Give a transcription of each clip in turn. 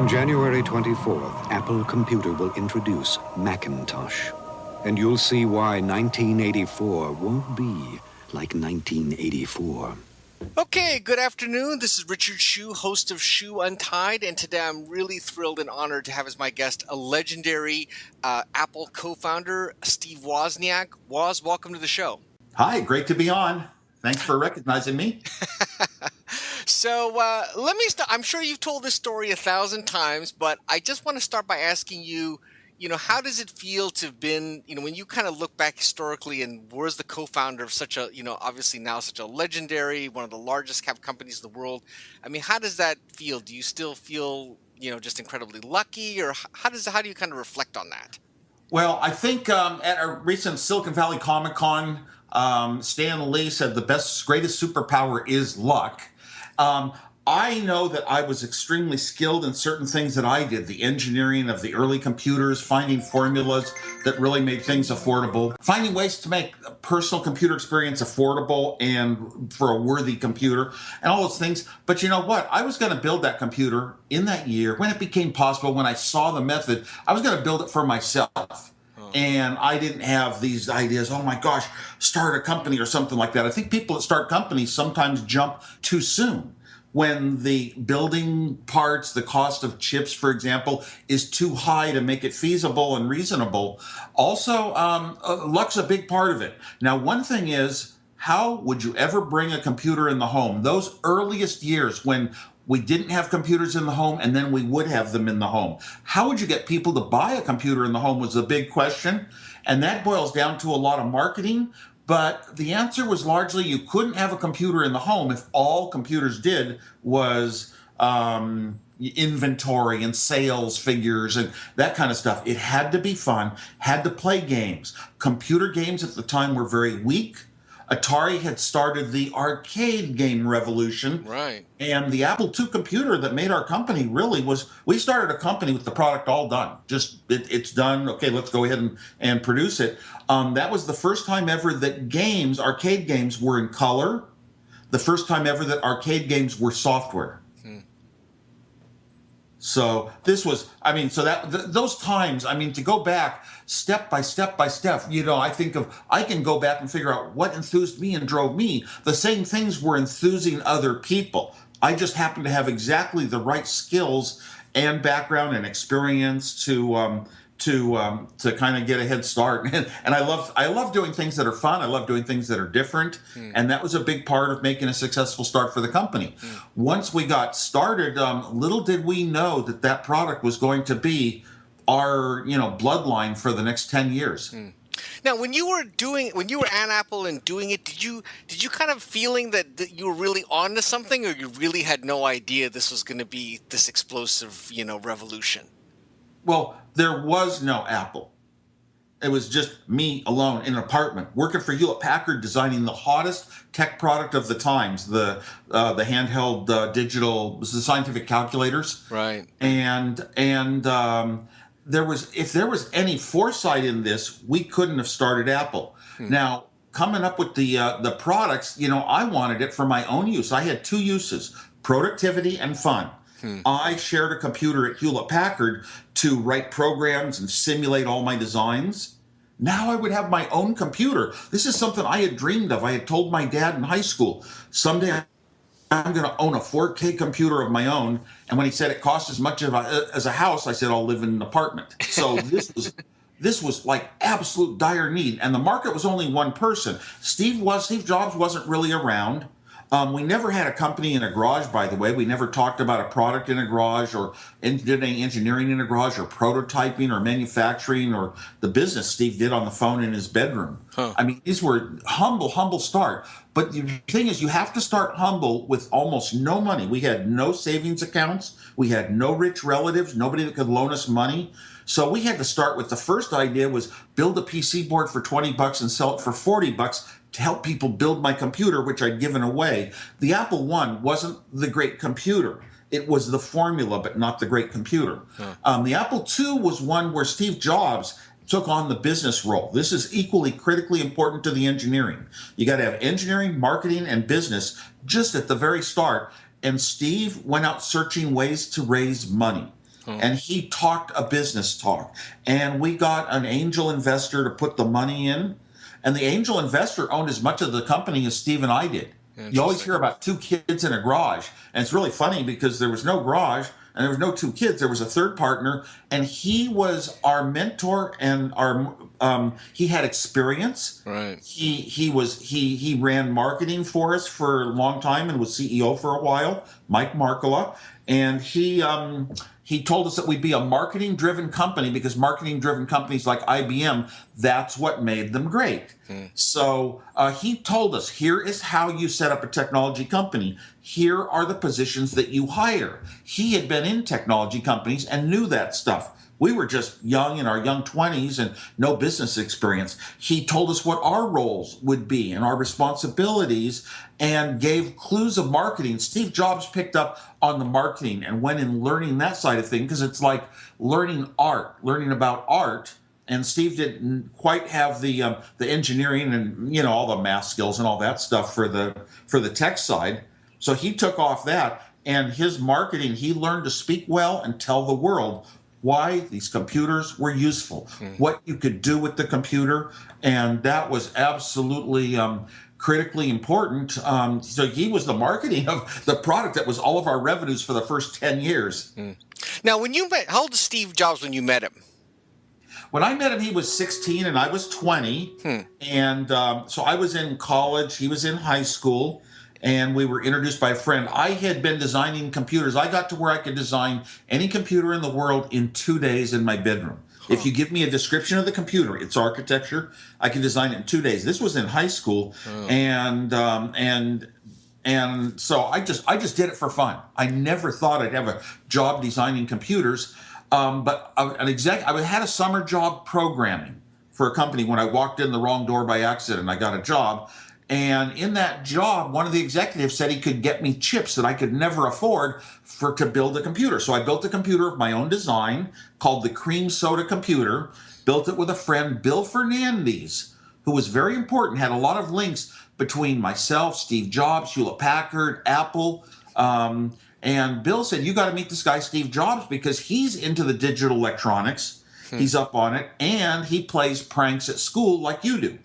On January 24th, Apple Computer will introduce Macintosh. And you'll see why 1984 won't be like 1984. Okay, good afternoon. This is Richard Hsu, host of Hsu Untied, and today I'm really thrilled and honored to have as my guest a legendary Apple co-founder, Steve Wozniak. Woz, welcome to the show. Hi, great to be on. Thanks for recognizing me. So let me start. I'm sure you've told this story 1,000 times, but I just want to start by asking you, how does it feel to have been, when you kind of look back historically and was the co-founder of such a, obviously now such a legendary, one of the largest cap companies in the world. I mean, how does that feel? Do you still feel, just incredibly lucky, or how do you kind of reflect on that? Well, I think at a recent Silicon Valley Comic-Con, Stan Lee said the greatest superpower is luck. I know that I was extremely skilled in certain things that I did, the engineering of the early computers, finding formulas that really made things affordable, finding ways to make a personal computer experience affordable and for a worthy computer, and all those things. But you know what? I was going to build that computer in that year when it became possible, when I saw the method. I was going to build it for myself. And I didn't have these ideas, oh my gosh, start a company or something like that. I think people that start companies sometimes jump too soon. When the building parts, the cost of chips, for example, is too high to make it feasible and reasonable. Also, luck's a big part of it. Now, one thing is, how would you ever bring a computer in the home? Those earliest years when we didn't have computers in the home and then we would have them in the home. How would you get people to buy a computer in the home was the big question. And that boils down to a lot of marketing. But the answer was largely you couldn't have a computer in the home if all computers did was inventory and sales figures and that kind of stuff. It had to be fun, had to play games. Computer games at the time were very weak. Atari had started the arcade game revolution. Right. And the Apple II computer that made our company really was, we started a company with the product all done. Just, it's done. Okay, let's go ahead and produce it. That was the first time ever that arcade games were in color. The first time ever that arcade games were software. So this was, those times, to go back step by step by step, I can go back and figure out what enthused me and drove me. The same things were enthusing other people. I just happened to have exactly the right skills and background and experience to kind of get a head start. And I love doing things that are fun. I love doing things that are different. And that was a big part of making a successful start for the company. Once we got started, little did we know that product was going to be our, bloodline for the next 10 years. Now, when you were at Apple and doing it, did you kind of feeling that you were really onto something, or you really had no idea this was going to be this explosive, revolution? Well, there was no Apple. It was just me alone in an apartment working for Hewlett-Packard, designing the hottest tech product of the times, the handheld digital scientific calculators. Right. And if there was any foresight in this, we couldn't have started Apple. Now, coming up with the products, I wanted it for my own use. I had two uses: productivity and fun. I shared a computer at Hewlett-Packard to write programs and simulate all my designs. Now I would have my own computer. This is something I had dreamed of. I had told my dad in high school, someday I'm going to own a 4K computer of my own. And when he said it cost as much as a house, I said, I'll live in an apartment. So this was like absolute dire need. And the market was only one person. Steve Jobs wasn't really around. We never had a company in a garage, by the way. We never talked about a product in a garage or did any engineering in a garage or prototyping or manufacturing or the business Steve did on the phone in his bedroom. These were humble start. But the thing is, you have to start humble with almost no money. We had no savings accounts. We had no rich relatives, nobody that could loan us money. So we had to start with the first idea was build a PC board for $20 and sell it for $40 to help people build my computer, which I'd given away. The Apple I wasn't the great computer. It was the formula, but not the great computer. The Apple II was one where Steve Jobs took on the business role. This is equally critically important to the engineering. You got to have engineering, marketing, and business just at the very start. And Steve went out searching ways to raise money. and he talked a business talk. And we got an angel investor to put the money in. And the angel investor owned as much of the company as Steve and I did. You always hear about two kids in a garage. And it's really funny because there was no garage and there was no two kids. There was a third partner, and he was our mentor and he had experience. Right. He ran marketing for us for a long time and was CEO for a while, Mike Markkula. And he told us that we'd be a marketing-driven company because marketing-driven companies like IBM, that's what made them great. So he told us, here is how you set up a technology company. Here are the positions that you hire. He had been in technology companies and knew that stuff. We were just young in our young 20s and no business experience. He told us what our roles would be and our responsibilities and gave clues of marketing. Steve Jobs picked up on the marketing and went in learning that side of things because it's like learning about art. And Steve didn't quite have the engineering and all the math skills and all that stuff for the tech side. So he took off that, and his marketing, he learned to speak well and tell the world why these computers were useful, what you could do with the computer, and that was absolutely critically important. So he was the marketing of the product that was all of our revenues for the first 10 years. Now, when you met, how old is Steve Jobs when you met him? When I met him, he was 16 and I was 20. And so I was in college, he was in high school, and we were introduced by a friend. I had been designing computers. I got to where I could design any computer in the world in 2 days in my bedroom. If you give me a description of the computer, its architecture, I can design it in 2 days. This was in high school, and so I just did it for fun. I never thought I'd have a job designing computers, but I had a summer job programming for a company. When I walked in the wrong door by accident, I got a job. And in that job, one of the executives said he could get me chips that I could never afford to build a computer. So I built a computer of my own design called the Cream Soda Computer, built it with a friend, Bill Fernandez, who was very important, had a lot of links between myself, Steve Jobs, Hewlett Packard, Apple. And Bill said, you got to meet this guy, Steve Jobs, because he's into the digital electronics. He's up on it, and he plays pranks at school like you do.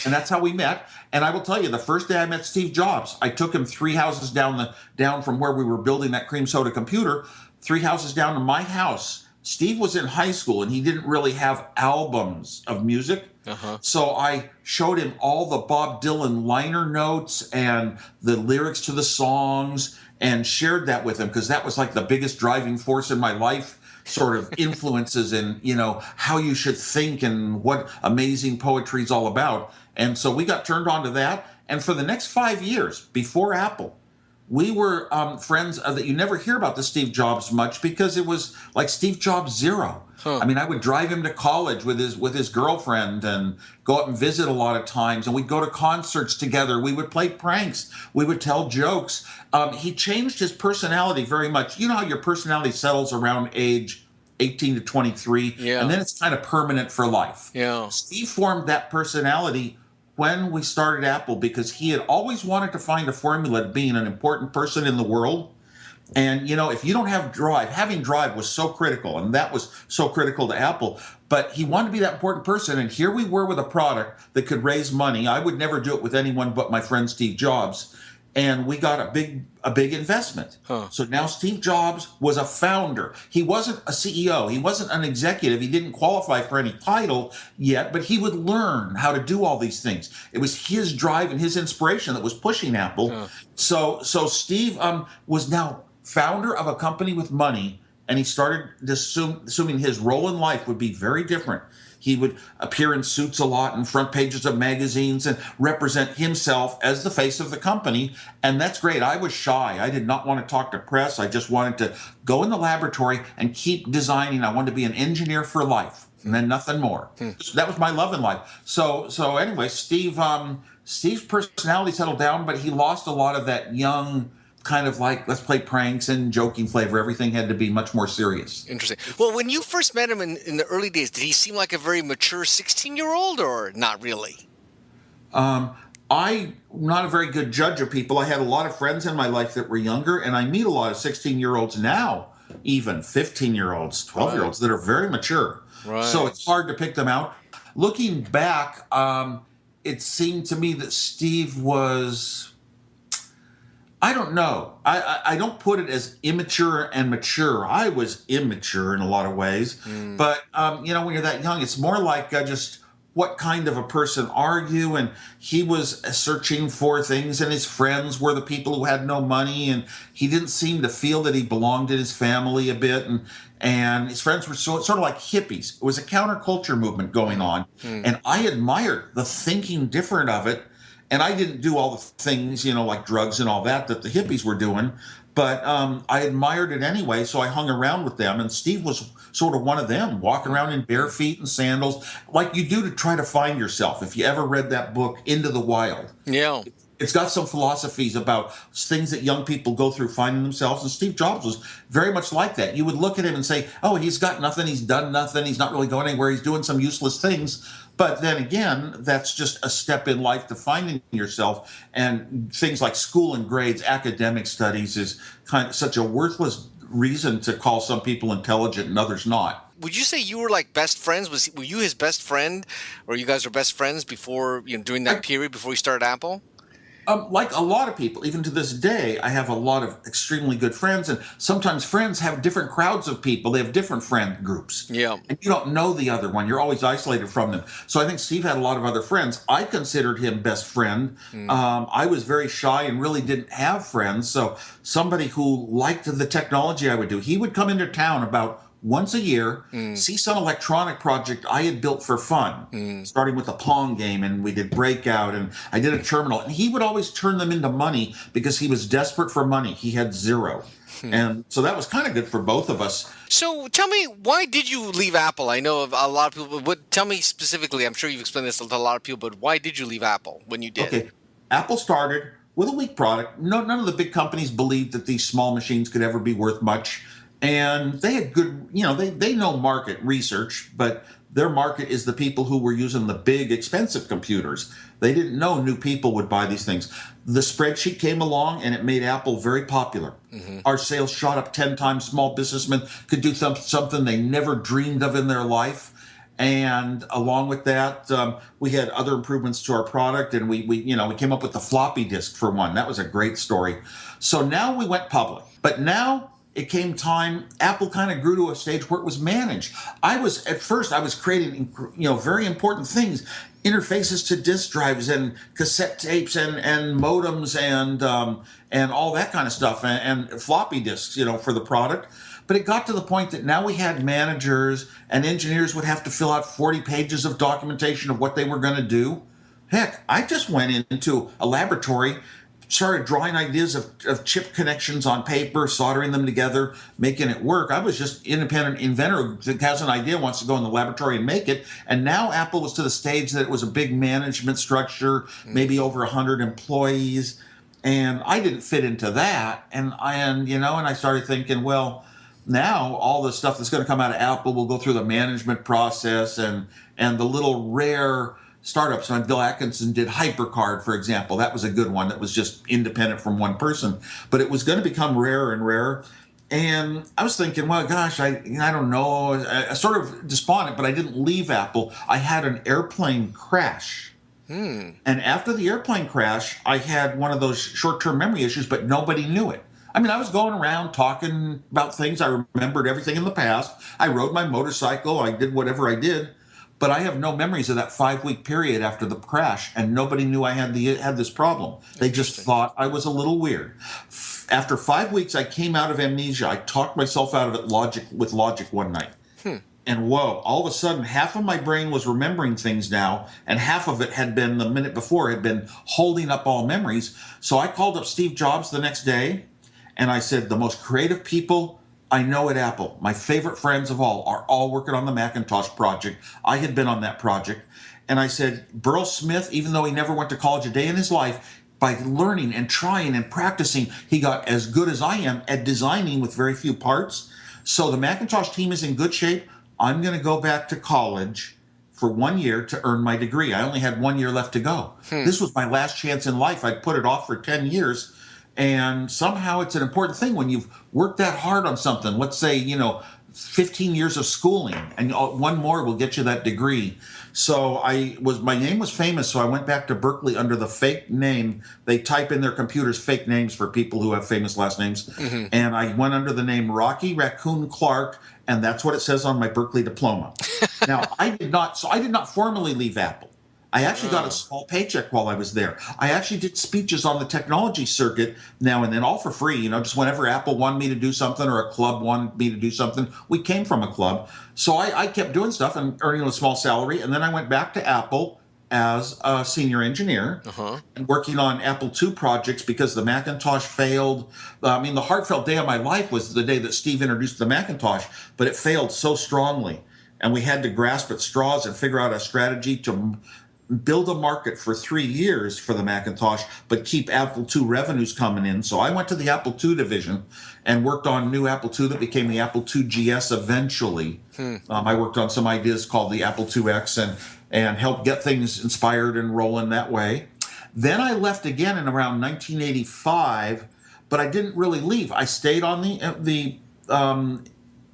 And that's how we met. And I will tell you, the first day I met Steve Jobs, I took him 3 houses down from where we were building that Cream Soda computer, 3 houses down to my house. Steve was in high school, and he didn't really have albums of music. So I showed him all the Bob Dylan liner notes and the lyrics to the songs and shared that with him because that was like the biggest driving force in my life. Sort of influences in, how you should think and what amazing poetry is all about. And so we got turned on to that. And for the next 5 years before Apple, we were friends that you never hear about the Steve Jobs much because it was like Steve Jobs Zero. I mean, I would drive him to college with his girlfriend and go up and visit a lot of times. And we'd go to concerts together. We would play pranks. We would tell jokes. He changed his personality very much. You know how your personality settles around age 18 to 23, and then it's kind of permanent for life. Steve formed that personality when we started Apple because he had always wanted to find a formula to being an important person in the world. And, if you don't have drive, having drive was so critical, and that was so critical to Apple. But he wanted to be that important person, and here we were with a product that could raise money. I would never do it with anyone but my friend Steve Jobs. And we got a big investment. So now Steve Jobs was a founder. He wasn't a CEO. He wasn't an executive. He didn't qualify for any title yet, but he would learn how to do all these things. It was his drive and his inspiration that was pushing Apple. So Steve was now founder of a company with money, and he started assuming his role in life would be very different. He would appear in suits a lot and front pages of magazines and represent himself as the face of the company. And that's great. I was shy. I did not want to talk to press. I just wanted to go in the laboratory and keep designing. I wanted to be an engineer for life and then nothing more. So that was my love in life. So anyway, Steve's personality settled down, but he lost a lot of that young kind of like, let's play pranks and joking flavor. Everything had to be much more serious. Interesting. Well, when you first met him in the early days, did he seem like a very mature 16-year-old or not really? I'm not a very good judge of people. I had a lot of friends in my life that were younger, and I meet a lot of 16-year-olds now even 15-year-olds, 12-year-olds that are very mature. Right. So it's hard to pick them out. Looking back, it seemed to me that Steve was, I don't know. I don't put it as immature and mature. I was immature in a lot of ways. But, when you're that young, it's more like just what kind of a person are you? And he was searching for things, and his friends were the people who had no money, and he didn't seem to feel that he belonged in his family a bit. And his friends were sort of like hippies. It was a counterculture movement going on. And I admired the thinking different of it. And I didn't do all the things, like drugs and all that the hippies were doing, but I admired it anyway, so I hung around with them. And Steve was sort of one of them, walking around in bare feet and sandals, like you do to try to find yourself. If you ever read that book, Into the Wild. Yeah. It's got some philosophies about things that young people go through finding themselves, and Steve Jobs was very much like that. You would look at him and say, oh, he's got nothing, he's done nothing, he's not really going anywhere, he's doing some useless things. But then again, that's just a step in life to finding yourself. And things like school and grades, academic studies is kind of such a worthless reason to call some people intelligent and others not. Would you say you were like best friends? Were you his best friend, or you guys were best friends before, during that period before you started Apple? Like a lot of people, even to this day, I have a lot of extremely good friends, and sometimes friends have different crowds of people. They have different friend groups. Yeah. And you don't know the other one. You're always isolated from them. So I think Steve had a lot of other friends. I considered him best friend. I was very shy and really didn't have friends. So somebody who liked the technology I would do, he would come into town about once a year, see some electronic project I had built for fun, starting with a Pong game, and we did Breakout, and I did a terminal. And he would always turn them into money because he was desperate for money. He had zero. And so that was kind of good for both of us. So tell me, why did you leave Apple? I know a lot of people would tell me specifically, I'm sure you've explained this to a lot of people, but why did you leave Apple when you did? Okay. Apple started with a weak product. None of the big companies believed that these small machines could ever be worth much. And they had good, they know market research, but their market is the people who were using the big, expensive computers. They didn't know new people would buy these things. The spreadsheet came along, and it made Apple very popular. Our sales shot up 10 times. Small businessmen could do something they never dreamed of in their life. And along with that, we had other improvements to our product, and we came up with the floppy disk for one. That was a great story. So now we went public. But now it came time, Apple kind of grew to a stage where it was managed. At first I was creating, very important things, interfaces to disk drives and cassette tapes and modems and all that kind of stuff, and floppy disks, for the product. But it got to the point that now we had managers, and engineers would have to fill out 40 pages of documentation of what they were going to do. Heck, I just went into a laboratory, started drawing ideas of chip connections on paper, soldering them together, making it work. I was just independent inventor who has an idea, wants to go in the laboratory and make it. And now Apple was to the stage that it was a big management structure, maybe over 100 employees. And I didn't fit into that. And I started thinking, well, now all the stuff that's going to come out of Apple will go through the management process, and the little rare startups. And Bill Atkinson did HyperCard, for example. That was a good one that was just independent from one person. But it was going to become rarer and rarer. And I was thinking, well, gosh, I don't know. I sort of despondent, but I didn't leave Apple. I had an airplane crash. And after the airplane crash, I had one of those short-term memory issues, but nobody knew it. I mean, I was going around talking about things. I remembered everything in the past. I rode my motorcycle. I did whatever I did. But I have no memories of that 5-week period after the crash, and nobody knew I had this problem. They just thought I was a little weird. After 5 weeks, I came out of amnesia. I talked myself out of it with logic one night. And whoa, all of a sudden, half of my brain was remembering things now, and half of it had been, the minute before, had been holding up all memories. So I called up Steve Jobs the next day, and I said, the most creative people I know at Apple, my favorite friends of all, are all working on the Macintosh project. I had been on that project. And I said, Burl Smith, even though he never went to college a day in his life, by learning and trying and practicing, he got as good as I am at designing with very few parts. So the Macintosh team is in good shape. I'm going to go back to college for 1 year to earn my degree. I only had 1 year left to go. This was my last chance in life. I'd put it off for 10 years. And somehow it's an important thing when you've worked that hard on something. Let's say, 15 years of schooling, and one more will get you that degree. So my name was famous, so I went back to Berkeley under the fake name. They type in their computers fake names for people who have famous last names. Mm-hmm. And I went under the name Rocky Raccoon Clark, and that's what it says on my Berkeley diploma. Now, I did not formally leave Apple. I actually got a small paycheck while I was there. I actually did speeches on the technology circuit now and then, all for free, just whenever Apple wanted me to do something or a club wanted me to do something. We came from a club. So I kept doing stuff and earning a small salary. And then I went back to Apple as a senior engineer and working on Apple II projects because the Macintosh failed. The heartfelt day of my life was the day that Steve introduced the Macintosh, but it failed so strongly. And we had to grasp at straws and figure out a strategy to build a market for 3 years for the Macintosh, but keep Apple II revenues coming in. So I went to the Apple II division and worked on new Apple II that became the Apple II GS eventually. I worked on some ideas called the Apple IIX and helped get things inspired and rolling that way. Then I left again in around 1985, but I didn't really leave. I stayed on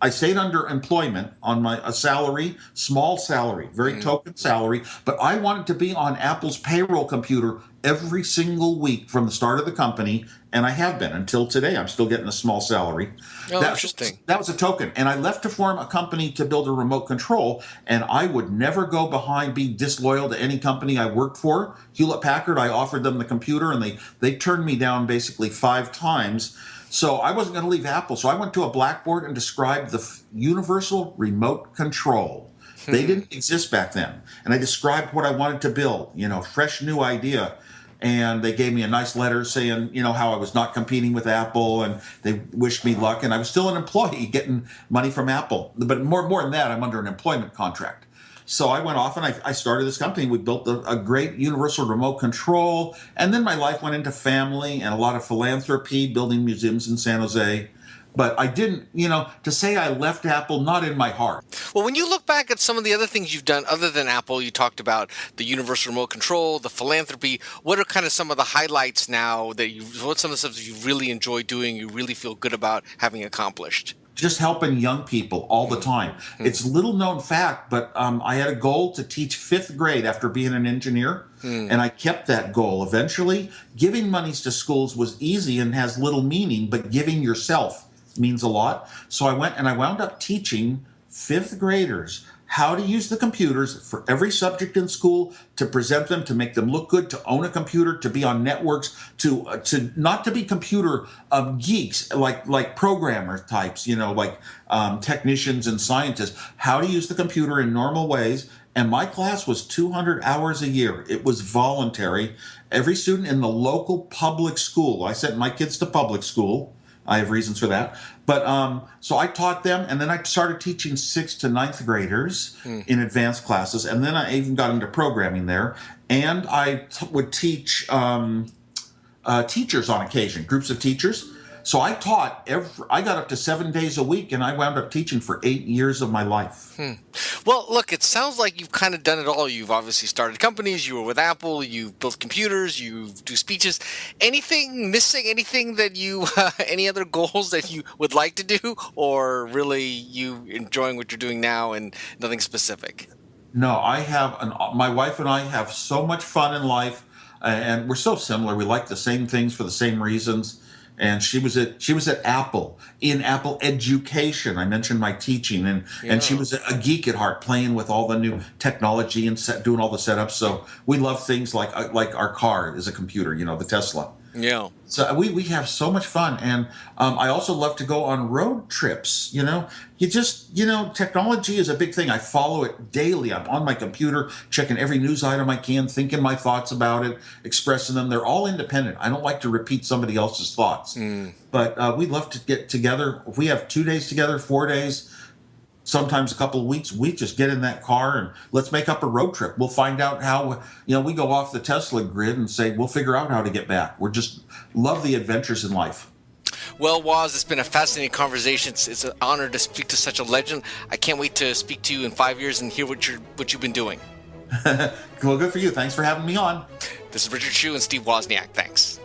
I stayed under employment on a salary, small salary, very token salary, but I wanted to be on Apple's payroll computer every single week from the start of the company, and I have been until today. I'm still getting a small salary. Oh, interesting. That was a token, and I left to form a company to build a remote control, and I would never go behind, be disloyal to any company I worked for. Hewlett-Packard, I offered them the computer, and they turned me down basically 5 times. So I wasn't going to leave Apple. So I went to a blackboard and described the universal remote control. They didn't exist back then. And I described what I wanted to build, fresh new idea. And they gave me a nice letter saying, how I was not competing with Apple, and they wished me luck. And I was still an employee getting money from Apple. But more than that, I'm under an employment contract. So I went off and I started this company. We built a great universal remote control. And then my life went into family and a lot of philanthropy, building museums in San Jose. But I didn't, to say I left Apple, not in my heart. Well, when you look back at some of the other things you've done other than Apple, you talked about the universal remote control, the philanthropy. What are kind of some of the highlights now what's some of the stuff that you really enjoy doing, you really feel good about having accomplished? Just helping young people all the time. It's a little known fact, but I had a goal to teach 5th grade after being an engineer, and I kept that goal. Eventually, giving monies to schools was easy and has little meaning, but giving yourself means a lot. So I went and I wound up teaching 5th graders how to use the computers for every subject in school, to present them, to make them look good, to own a computer, to be on networks, to not to be computer geeks like programmer types, technicians and scientists, how to use the computer in normal ways. And my class was 200 hours a year. It was voluntary. Every student in the local public school, I sent my kids to public school. I have reasons for that. But so I taught them, and then I started teaching 6th to 9th graders in advanced classes. And then I even got into programming there. And I would teach teachers on occasion, groups of teachers. So I taught I got up to 7 days a week, and I wound up teaching for 8 years of my life. Well, look, it sounds like you've kind of done it all. You've obviously started companies. You were with Apple. You've built computers. You do speeches. Anything missing? Anything that any other goals that you would like to do, or really you enjoying what you're doing now and nothing specific? No, my wife and I have so much fun in life, and we're so similar. We like the same things for the same reasons. And she was at Apple, in Apple education. I mentioned my teaching, and she was a geek at heart, playing with all the new technology and doing all the setups. So we love things like our car is a computer, the Tesla. Yeah. So we have so much fun, and I also love to go on road trips. Technology is a big thing. I follow it daily. I'm on my computer, checking every news item I can, thinking my thoughts about it, expressing them. They're all independent. I don't like to repeat somebody else's thoughts. But we love to get together. If we have 2 days together, 4 days, sometimes a couple of weeks, we just get in that car and let's make up a road trip. We'll find out how, we go off the Tesla grid and say, we'll figure out how to get back. We're just love the adventures in life. Well, Woz, it's been a fascinating conversation. It's an honor to speak to such a legend. I can't wait to speak to you in 5 years and hear what you've been doing. Well, good for you. Thanks for having me on. This is Richard Hsu and Steve Wozniak. Thanks.